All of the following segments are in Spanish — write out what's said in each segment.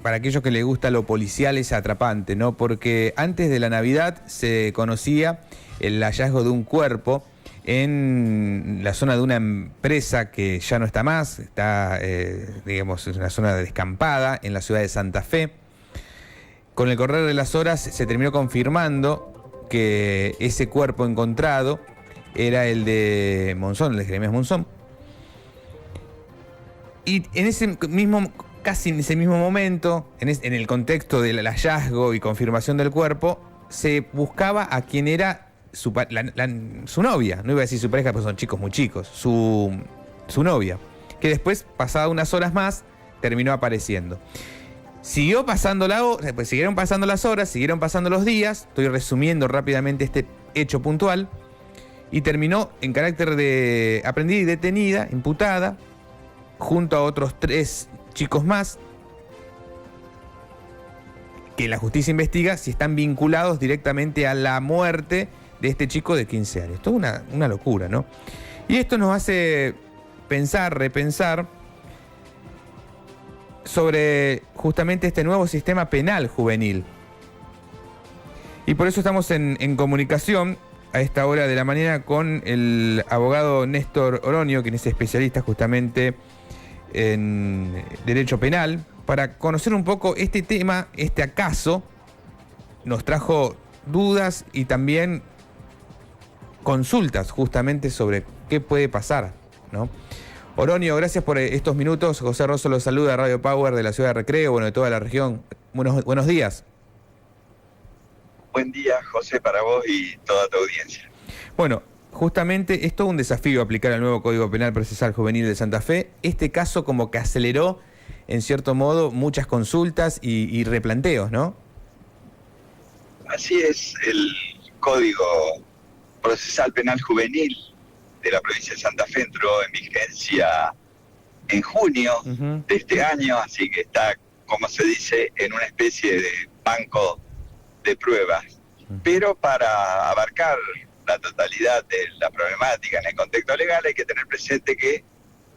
Para aquellos que les gusta lo policial es atrapante, ¿no? Porque antes de la Navidad se conocía el hallazgo de un cuerpo en la zona de una empresa que ya no está más, está, digamos, en una zona descampada en la ciudad de Santa Fe. Con el correr de las horas se terminó confirmando que ese cuerpo encontrado era el de Monzón, el de Jeremías Monzón. Y en ese mismo, casi en ese mismo momento, en el contexto del hallazgo y confirmación del cuerpo, se buscaba a quien era su novia. No iba a decir su pareja, porque son chicos muy chicos. Su novia. Que después, pasadas unas horas más, terminó apareciendo. Siguieron pasando las horas, siguieron pasando los días. Estoy resumiendo rápidamente este hecho puntual. Y terminó en carácter de aprendida y detenida, imputada, junto a otros 3 chicos más, que la justicia investiga si están vinculados directamente a la muerte de este chico de 15 años. Esto es una locura, ¿no? Y esto nos hace repensar sobre justamente este nuevo sistema penal juvenil. Y por eso estamos en comunicación a esta hora de la mañana con el abogado Néstor Oronio, quien es especialista justamente en derecho penal, para conocer un poco este tema. Este acaso nos trajo dudas y también consultas justamente sobre qué puede pasar, ¿no? Oronio, gracias por estos minutos. José Rosso los saluda, Radio Power de la ciudad de Recreo, bueno, de toda la región. Buenos días. Buen día, José, para vos y toda tu audiencia. Bueno, justamente es todo un desafío aplicar el nuevo Código Penal Procesal Juvenil de Santa Fe. Este caso como que aceleró, en cierto modo, muchas consultas y replanteos, ¿no? Así es, el Código Procesal Penal Juvenil de la provincia de Santa Fe entró en vigencia en junio de este año, así que está, como se dice, en una especie de banco de pruebas. Pero para abarcar la totalidad de la problemática en el contexto legal hay que tener presente que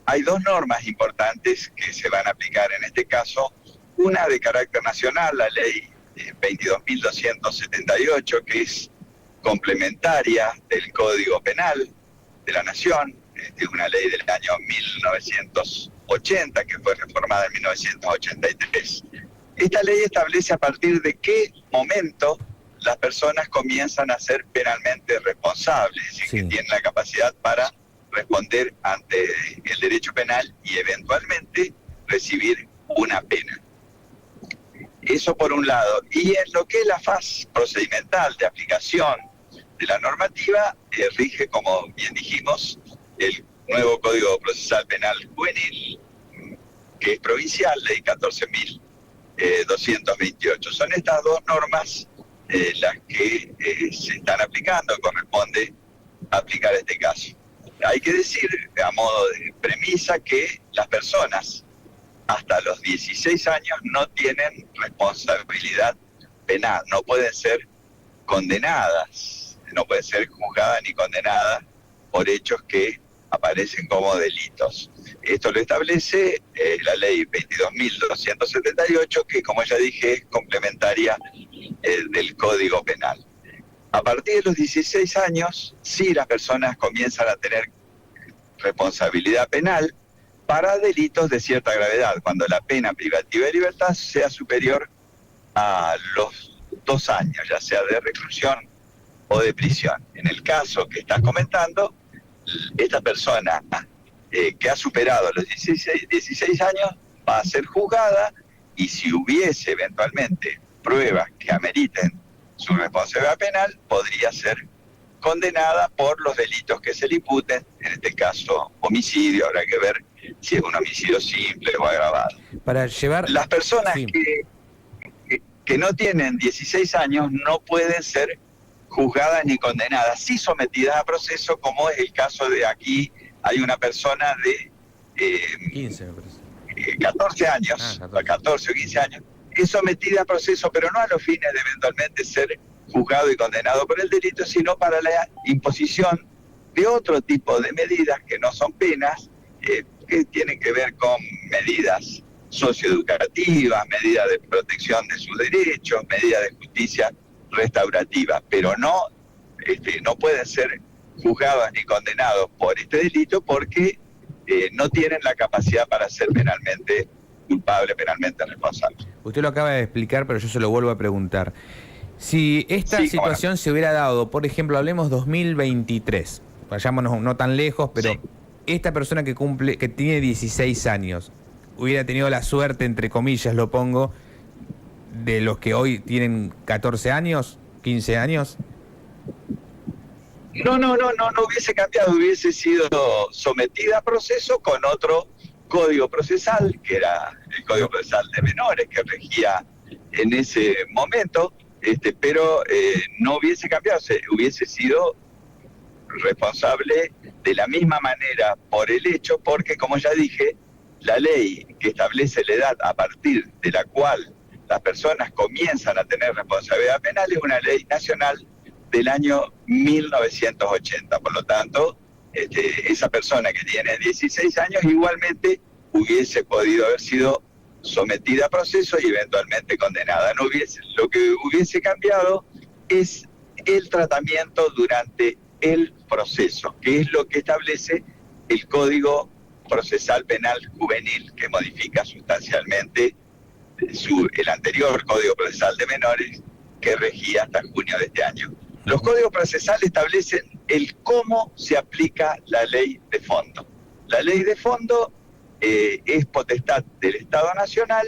hay 2 normas importantes que se van a aplicar en este caso. Una de carácter nacional, la ley 22.278, que es complementaria del Código Penal de la Nación, es una ley del año 1980 que fue reformada en 1983. Esta ley establece a partir de qué momento las personas comienzan a ser penalmente responsables, es decir, que tienen la capacidad para responder ante el derecho penal y eventualmente recibir una pena. Eso por un lado. Y en lo que es la fase procedimental de aplicación de la normativa, rige, como bien dijimos, el nuevo Código Procesal Penal Juvenil, que es provincial, ley 14.228. Son estas 2 normas las que se están aplicando, corresponde aplicar este caso. Hay que decir, a modo de premisa, que las personas hasta los 16 años no tienen responsabilidad penal, no pueden ser condenadas, no pueden ser juzgadas ni condenadas por hechos que aparecen como delitos. Esto lo establece la ley 22.278, que, como ya dije, es complementaria del Código Penal. A partir de los 16 años, sí, las personas comienzan a tener responsabilidad penal para delitos de cierta gravedad, cuando la pena privativa de libertad sea superior a los 2 años, ya sea de reclusión o de prisión. En el caso que estás comentando, esta persona que ha superado los 16 años va a ser juzgada, y si hubiese eventualmente pruebas que ameriten su responsabilidad penal, podría ser condenada por los delitos que se le imputen, en este caso homicidio. Habrá que ver si es un homicidio simple o agravado. Para llevar... Las personas que no tienen 16 años no pueden ser juzgadas ni condenadas, sí sometidas a proceso, como es el caso de aquí. Hay una persona de 15, me parece. 14 años, 14 o 15 años, es sometida a proceso, pero no a los fines de eventualmente ser juzgado y condenado por el delito, sino para la imposición de otro tipo de medidas que no son penas, que tienen que ver con medidas socioeducativas, medidas de protección de sus derechos, medidas de justicia restaurativa, pero no pueden ser juzgados ni condenados por este delito porque no tienen la capacidad para ser penalmente culpable, penalmente responsable. Usted lo acaba de explicar, pero yo se lo vuelvo a preguntar. Si esta situación se hubiera dado, por ejemplo, hablemos 2023, vayámonos no tan lejos, pero sí, esta persona que tiene 16 años, hubiera tenido la suerte, entre comillas lo pongo, de los que hoy tienen 14 años, 15 años. No hubiese cambiado, hubiese sido sometida a proceso con otro código procesal, que era el Código Procesal de Menores, que regía en ese momento, pero no hubiese cambiado, hubiese sido responsable de la misma manera por el hecho, porque como ya dije, la ley que establece la edad a partir de la cual las personas comienzan a tener responsabilidad penal es una ley nacional del año 1980. Por lo tanto, esa persona que tiene 16 años igualmente hubiese podido haber sido sometida a proceso y eventualmente condenada. Lo que hubiese cambiado es el tratamiento durante el proceso, que es lo que establece el Código Procesal Penal Juvenil, que modifica sustancialmente el anterior Código Procesal de Menores, que regía hasta junio de este año. Los códigos procesales establecen el cómo se aplica la ley de fondo. La ley de fondo es potestad del Estado Nacional,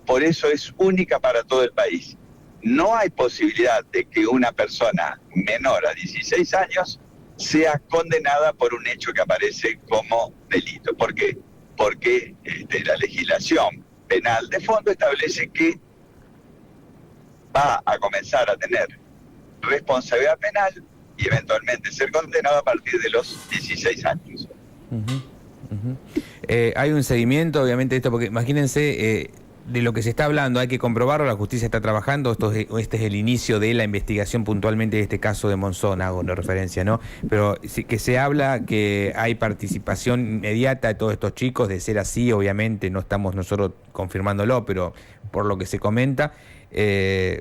por eso es única para todo el país. No hay posibilidad de que una persona menor a 16 años sea condenada por un hecho que aparece como delito. ¿Por qué? Porque la legislación penal de fondo establece que va a comenzar a tener responsabilidad penal y eventualmente ser condenado a partir de los 16 años. Hay un seguimiento, obviamente, de esto, porque imagínense de lo que se está hablando, hay que comprobarlo, la justicia está trabajando, este es el inicio de la investigación puntualmente de este caso de Monzón, hago una referencia, ¿no? Pero sí, que se habla que hay participación inmediata de todos estos chicos, de ser así, obviamente, no estamos nosotros confirmándolo, pero por lo que se comenta,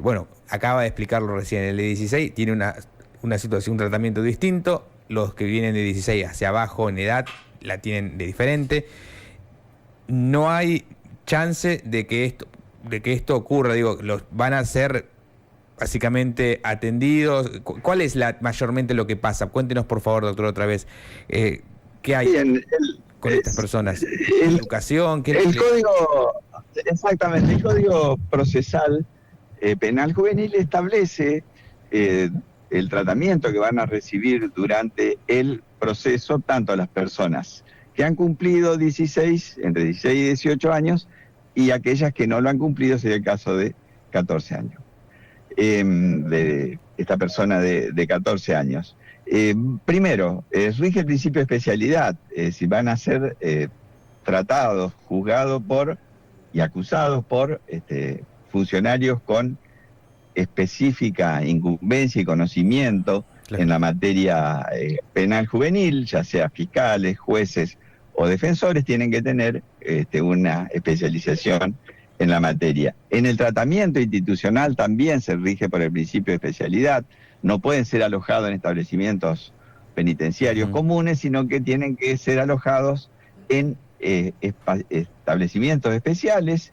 bueno, acaba de explicarlo recién, el de 16 tiene una situación, un tratamiento distinto, los que vienen de 16 hacia abajo en edad la tienen de diferente. No hay chance de que esto ocurra, digo, van a ser básicamente atendidos. ¿Cuál es mayormente lo que pasa? Cuéntenos, por favor, doctor, otra vez, ¿qué hay con estas personas? ¿Educación? Exactamente, el Código Procesal Penal Juvenil establece el tratamiento que van a recibir durante el proceso tanto las personas que han cumplido entre 16 y 18 años y aquellas que no lo han cumplido, sería el caso de 14 años. De esta persona de 14 años. Primero, rige el principio de especialidad, si van a ser tratados, juzgados y acusados por funcionarios con específica incumbencia y conocimiento en la materia penal juvenil, ya sea fiscales, jueces o defensores, tienen que tener una especialización en la materia. En el tratamiento institucional también se rige por el principio de especialidad. No pueden ser alojados en establecimientos penitenciarios comunes, sino que tienen que ser alojados en establecimientos especiales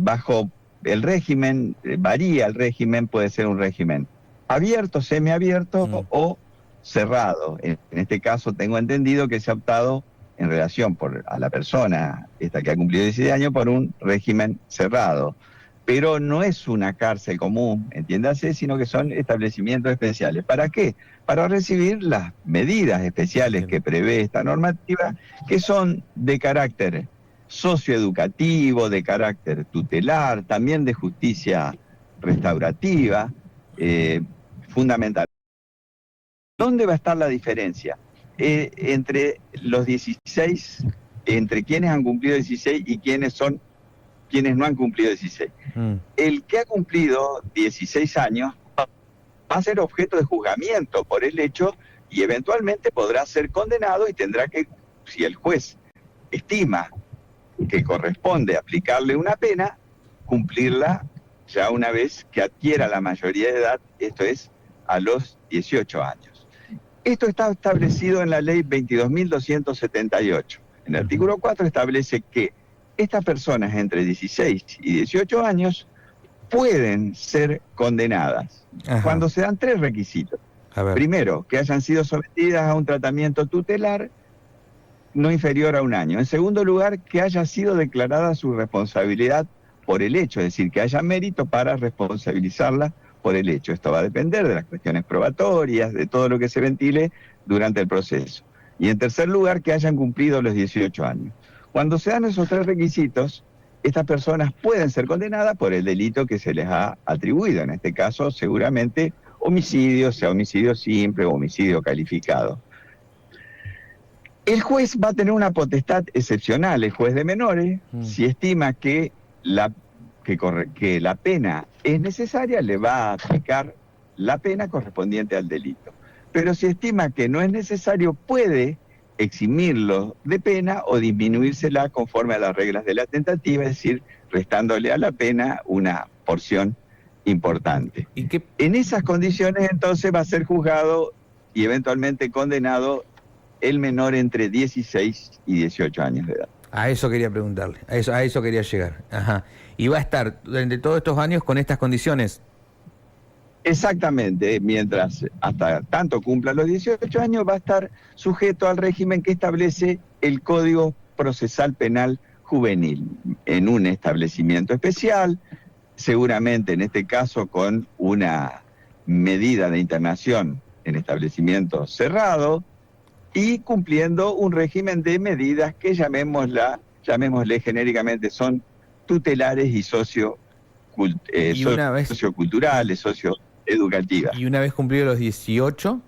bajo el régimen, varía el régimen, puede ser un régimen abierto, semiabierto o cerrado. En este caso tengo entendido que se ha optado en relación a la persona esta que ha cumplido 16 años por un régimen cerrado. Pero no es una cárcel común, entiéndase, sino que son establecimientos especiales. ¿Para qué? Para recibir las medidas especiales que prevé esta normativa, que son de carácter socioeducativo, de carácter tutelar, también de justicia restaurativa, fundamental. ¿Dónde va a estar la diferencia? Entre los 16, entre quienes han cumplido 16 y quienes no han cumplido 16. El que ha cumplido 16 años va a ser objeto de juzgamiento por el hecho y eventualmente podrá ser condenado y tendrá que, si el juez estima que corresponde aplicarle una pena, cumplirla ya una vez que adquiera la mayoría de edad, esto es, a los 18 años. Esto está establecido en la ley 22.278. En el artículo 4 establece que estas personas entre 16 y 18 años pueden ser condenadas. Ajá. Cuando se dan 3 requisitos. A ver. Primero, que hayan sido sometidas a un tratamiento tutelar no inferior a 1 año. En segundo lugar, que haya sido declarada su responsabilidad por el hecho, es decir, que haya mérito para responsabilizarla por el hecho. Esto va a depender de las cuestiones probatorias, de todo lo que se ventile durante el proceso. Y en tercer lugar, que hayan cumplido los 18 años. Cuando se dan esos 3 requisitos, estas personas pueden ser condenadas por el delito que se les ha atribuido. En este caso, seguramente, homicidio, sea homicidio simple o homicidio calificado. El juez va a tener una potestad excepcional, el juez de menores, si estima que la pena es necesaria, le va a aplicar la pena correspondiente al delito. Pero si estima que no es necesario, puede eximirlo de pena o disminuírsela conforme a las reglas de la tentativa, es decir, restándole a la pena una porción importante. ¿Y qué? En esas condiciones, entonces, va a ser juzgado y eventualmente condenado el menor entre 16 y 18 años de edad. A eso quería preguntarle, a eso quería llegar. Ajá. ¿Y va a estar durante todos estos años con estas condiciones? Exactamente, mientras hasta tanto cumpla los 18 años va a estar sujeto al régimen que establece el Código Procesal Penal Juvenil, en un establecimiento especial, seguramente en este caso con una medida de internación en establecimiento cerrado y cumpliendo un régimen de medidas que llamémosle genéricamente, son tutelares y socioculturales, socioeducativas. ¿Y una vez cumplidos los 18?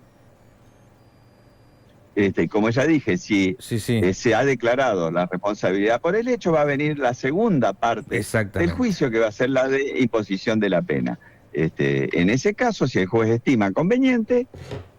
Como ya dije, si se ha declarado la responsabilidad por el hecho, va a venir la segunda parte del juicio, que va a ser la de imposición de la pena. En ese caso, si el juez estima conveniente,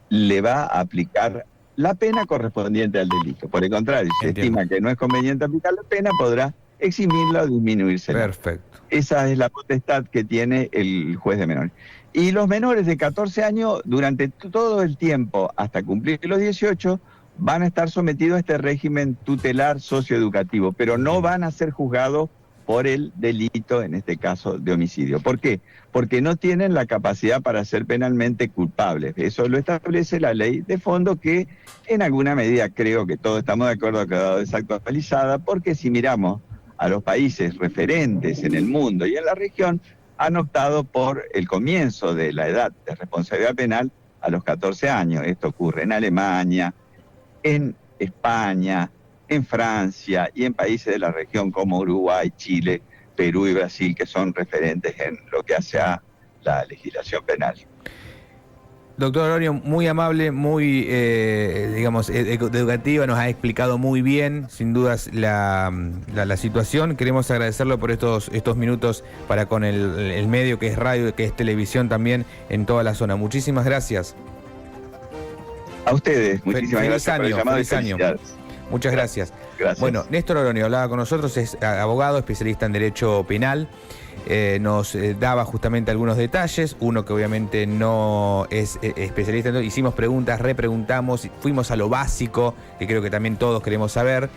le va a aplicar la pena correspondiente al delito. Por el contrario, si estima que no es conveniente aplicar la pena, podrá eximirla o disminuírsela. Perfecto. Esa es la potestad que tiene el juez de menores. Y los menores de 14 años, durante todo el tiempo, hasta cumplir los 18, van a estar sometidos a este régimen tutelar socioeducativo, pero no van a ser juzgados por el delito, en este caso, de homicidio. ¿Por qué? Porque no tienen la capacidad para ser penalmente culpables. Eso lo establece la ley de fondo, que en alguna medida creo que todos estamos de acuerdo, ha quedado desactualizada, porque si miramos a los países referentes en el mundo y en la región, han optado por el comienzo de la edad de responsabilidad penal a los 14 años. Esto ocurre en Alemania, en España, en Francia y en países de la región como Uruguay, Chile, Perú y Brasil, que son referentes en lo que hace a la legislación penal. Doctor Olorio, muy amable, muy, educativa, nos ha explicado muy bien, sin dudas, la situación. Queremos agradecerlo por estos minutos para con el medio que es radio, que es televisión también en toda la zona. Muchísimas gracias. A ustedes, muchísimas gracias por el llamado y felicidades. Muchas gracias. Gracias. Bueno, Néstor Olorio hablaba con nosotros, es abogado, especialista en Derecho Penal. Nos daba justamente algunos detalles, uno que obviamente no es especialista, hicimos preguntas, repreguntamos, fuimos a lo básico, que creo que también todos queremos saber.